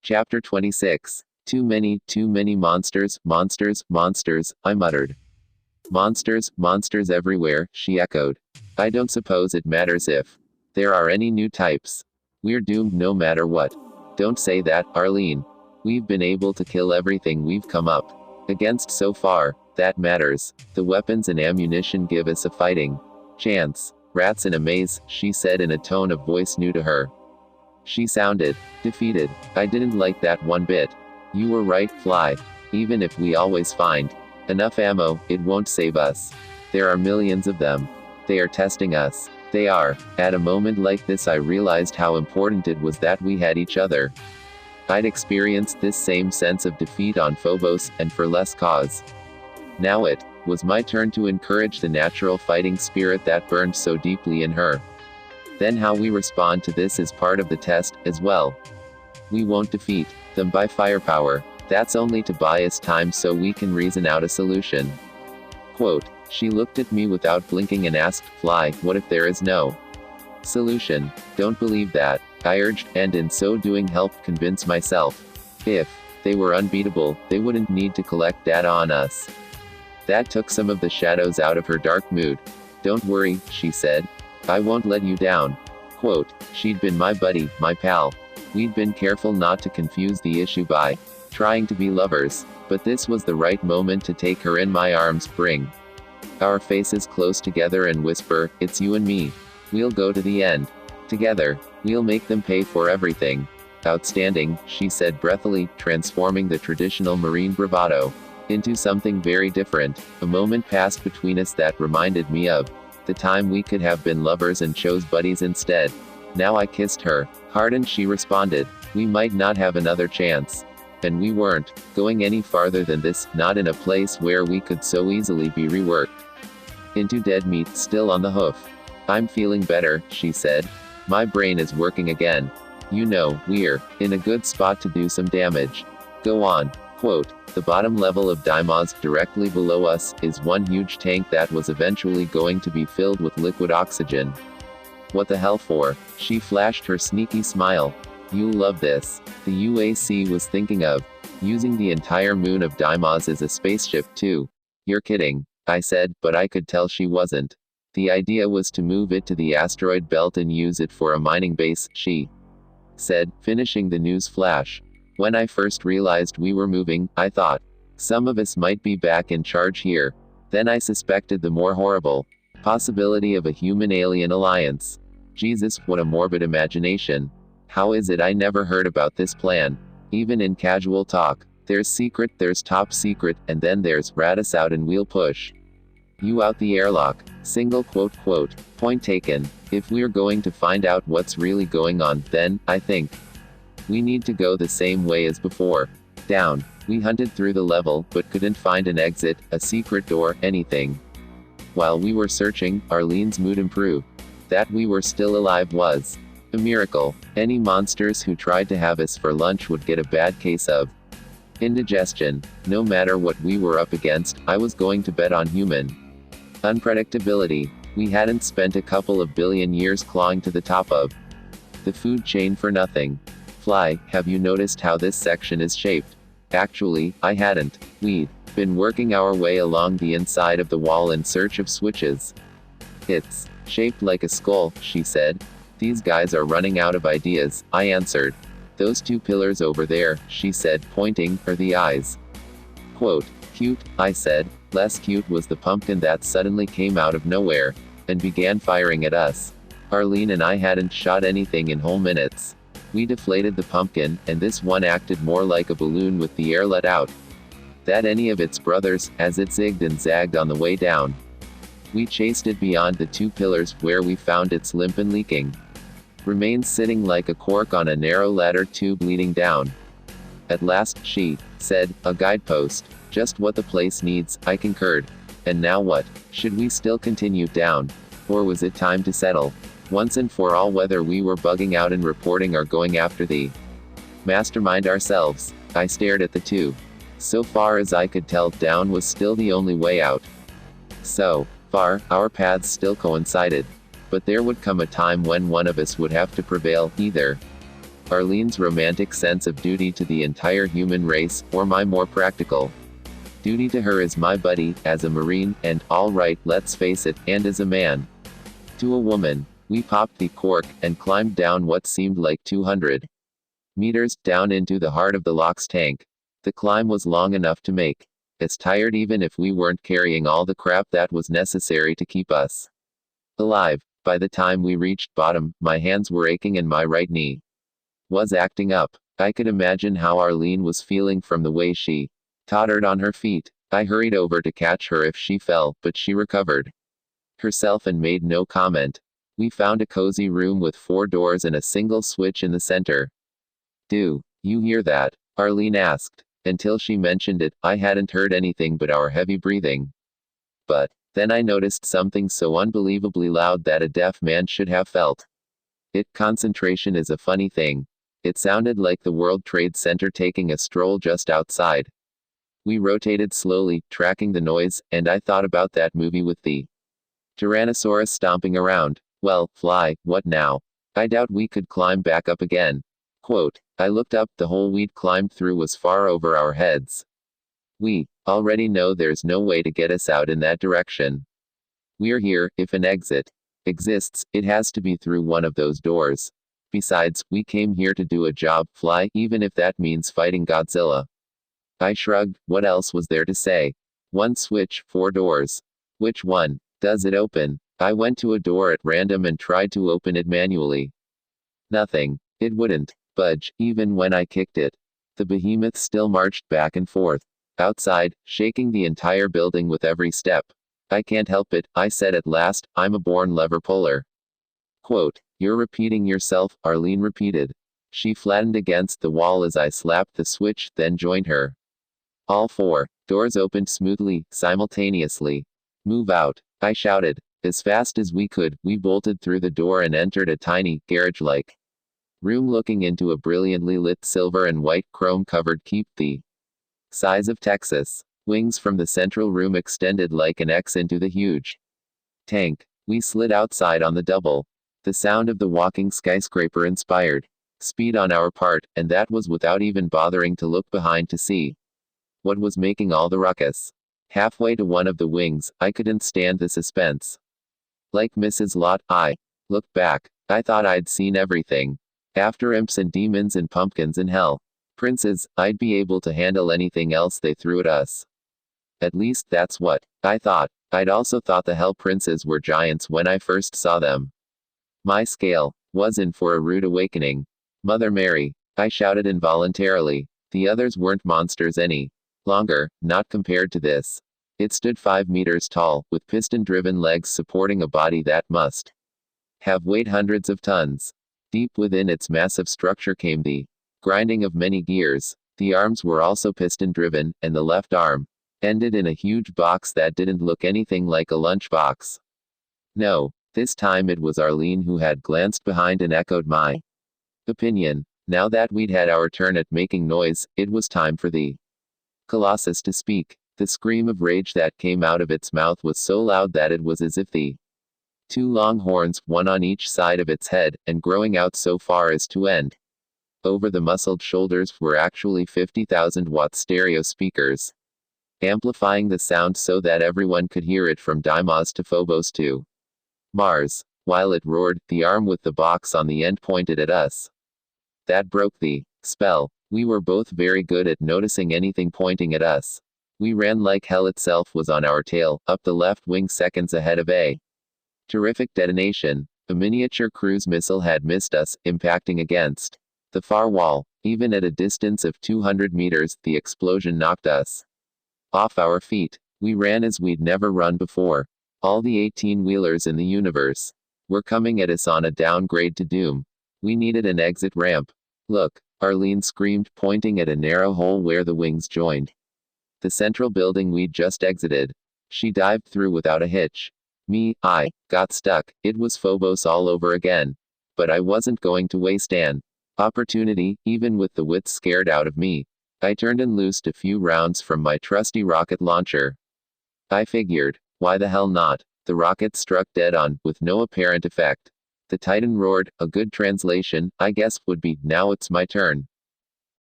Chapter 26. Too many monsters, monsters, monsters, I muttered. Monsters, monsters everywhere, she echoed. I don't suppose it matters if there are any new types. We're doomed no matter what. Don't say that, Arlene. We've been able to kill everything we've come up against so far. That matters. The weapons and ammunition give us a fighting chance. Rats in a maze, she said in a tone of voice new to her. She sounded defeated. I didn't like that one bit. You were right, Fly. Even if we always find enough ammo, it won't save us. There are millions of them. They are testing us. They are. At a moment like this I realized how important it was that we had each other. I'd experienced this same sense of defeat on Phobos, and for less cause. Now it was my turn to encourage the natural fighting spirit that burned so deeply in her. Then how we respond to this is part of the test, as well. We won't defeat them by firepower. That's only to buy us time so we can reason out a solution. Quote, she looked at me without blinking and asked, Fly, what if there is no solution? Don't believe that, I urged, and in so doing helped convince myself. If they were unbeatable, they wouldn't need to collect data on us. That took some of the shadows out of her dark mood. Don't worry, she said. I won't let you down. Quote, she'd been my buddy, my pal. We'd been careful not to confuse the issue by trying to be lovers, but this was the right moment to take her in my arms, bring our faces close together and whisper, it's you and me. We'll go to the end. Together. We'll make them pay for everything. Outstanding, she said breathily, transforming the traditional Marine bravado into something very different. A moment passed between us that reminded me of the time we could have been lovers and chose buddies instead. Now I kissed her hard and she responded, we might not have another chance. And we weren't going any farther than this, not in a place where we could so easily be reworked into dead meat, still on the hoof. I'm feeling better, she said. My brain is working again. You know, we're in a good spot to do some damage. Go on. Quote, the bottom level of Dimos, directly below us, is one huge tank that was eventually going to be filled with liquid oxygen. What the hell for? She flashed her sneaky smile. You'll love this. The UAC was thinking of using the entire moon of Dimos as a spaceship too. You're kidding, I said, but I could tell she wasn't. The idea was to move it to the asteroid belt and use it for a mining base, she said, finishing the news flash. When I first realized we were moving, I thought some of us might be back in charge here. Then I suspected the more horrible possibility of a human-alien alliance. Jesus, what a morbid imagination. How is it I never heard about this plan? Even in casual talk. There's secret, there's top secret, and then there's rat us out and we'll push you out the airlock. Single quote quote. Point taken. If we're going to find out what's really going on, then, I think we need to go the same way as before. Down. We hunted through the level, but couldn't find an exit, a secret door, anything. While we were searching, Arlene's mood improved. That we were still alive was a miracle. Any monsters who tried to have us for lunch would get a bad case of indigestion. No matter what we were up against, I was going to bet on human unpredictability. We hadn't spent a couple of billion years clawing to the top of the food chain for nothing. Fly, have you noticed how this section is shaped? Actually, I hadn't. We'd been working our way along the inside of the wall in search of switches. It's shaped like a skull, she said. These guys are running out of ideas, I answered. Those two pillars over there, she said, pointing, are the eyes. Quote, cute, I said. Less cute was the pumpkin that suddenly came out of nowhere and began firing at us. Arlene and I hadn't shot anything in whole minutes. We deflated the pumpkin, and this one acted more like a balloon with the air let out than any of its brothers, as it zigged and zagged on the way down. We chased it beyond the two pillars, where we found its limp and leaking remains sitting like a cork on a narrow ladder tube leading down. At last, she said, a guidepost. Just what the place needs, I concurred. And now what? Should we still continue down? Or was it time to settle once and for all whether we were bugging out and reporting or going after the mastermind ourselves? I stared at the two. So far as I could tell, down was still the only way out. So far, our paths still coincided. But there would come a time when one of us would have to prevail, either Arlene's romantic sense of duty to the entire human race, or my more practical duty to her as my buddy, as a Marine, and, alright, let's face it, and as a man. To a woman. We popped the cork, and climbed down what seemed like 200 meters, down into the heart of the LOX tank. The climb was long enough to make us tired even if we weren't carrying all the crap that was necessary to keep us alive. By the time we reached bottom, my hands were aching and my right knee was acting up. I could imagine how Arlene was feeling from the way she tottered on her feet. I hurried over to catch her if she fell, but she recovered herself and made no comment. We found a cozy room with 4 doors and a single switch in the center. "Do you hear that?" Arlene asked. Until she mentioned it, I hadn't heard anything but our heavy breathing. But then I noticed something so unbelievably loud that a deaf man should have felt it. Concentration is a funny thing. It sounded like the World Trade Center taking a stroll just outside. We rotated slowly, tracking the noise, and I thought about that movie with the Tyrannosaurus stomping around. Well, fly, what now? I doubt we could climb back up again. Quote, I looked up, the hole we'd climbed through was far over our heads. We already know there's no way to get us out in that direction. We're here, if an exit exists, it has to be through one of those doors. Besides, we came here to do a job, fly, even if that means fighting Godzilla. I shrugged, what else was there to say? One switch, 4 doors. Which one? Does it open? I went to a door at random and tried to open it manually. Nothing. It wouldn't budge, even when I kicked it. The behemoth still marched back and forth outside, shaking the entire building with every step. I can't help it, I said at last, I'm a born lever puller. Quote, you're repeating yourself, Arlene repeated. She flattened against the wall as I slapped the switch, then joined her. All 4 doors opened smoothly, simultaneously. Move out, I shouted. As fast as we could, we bolted through the door and entered a tiny, garage-like room looking into a brilliantly lit silver and white chrome-covered keep the size of Texas. Wings from the central room extended like an X into the huge tank. We slid outside on the double. The sound of the walking skyscraper inspired speed on our part, and that was without even bothering to look behind to see what was making all the ruckus. Halfway to one of the wings, I couldn't stand the suspense. Like Mrs. Lot, I looked back. I thought I'd seen everything. After imps and demons and pumpkins and hell princes, I'd be able to handle anything else they threw at us. At least that's what I thought. I'd also thought the hell princes were giants when I first saw them. My scale was in for a rude awakening. Mother Mary, I shouted involuntarily. The others weren't monsters any longer, not compared to this. It stood 5 meters tall, with piston-driven legs supporting a body that must have weighed hundreds of tons. Deep within its massive structure came the grinding of many gears. The arms were also piston-driven, and the left arm ended in a huge box that didn't look anything like a lunchbox. No, this time it was Arlene who had glanced behind and echoed my opinion. Now that we'd had our turn at making noise, it was time for the Colossus to speak. The scream of rage that came out of its mouth was so loud that it was as if the 2 long horns, one on each side of its head, and growing out so far as to end over the muscled shoulders, were actually 50,000-watt stereo speakers, amplifying the sound so that everyone could hear it from Deimos to Phobos to Mars. While it roared, the arm with the box on the end pointed at us. That broke the spell. We were both very good at noticing anything pointing at us. We ran like hell itself was on our tail, up the left wing seconds ahead of a terrific detonation. A miniature cruise missile had missed us, impacting against the far wall. Even at a distance of 200 meters, the explosion knocked us off our feet. We ran as we'd never run before. All the 18-wheelers in the universe were coming at us on a downgrade to doom. We needed an exit ramp. Look, Arlene screamed, pointing at a narrow hole where the wings joined the central building we'd just exited. She dived through without a hitch. I got stuck. It was Phobos all over again. But I wasn't going to waste an opportunity, even with the wits scared out of me. I turned and loosed a few rounds from my trusty rocket launcher. I figured, why the hell not? The rocket struck dead on, with no apparent effect. The Titan roared. A good translation, I guess, would be, now it's my turn.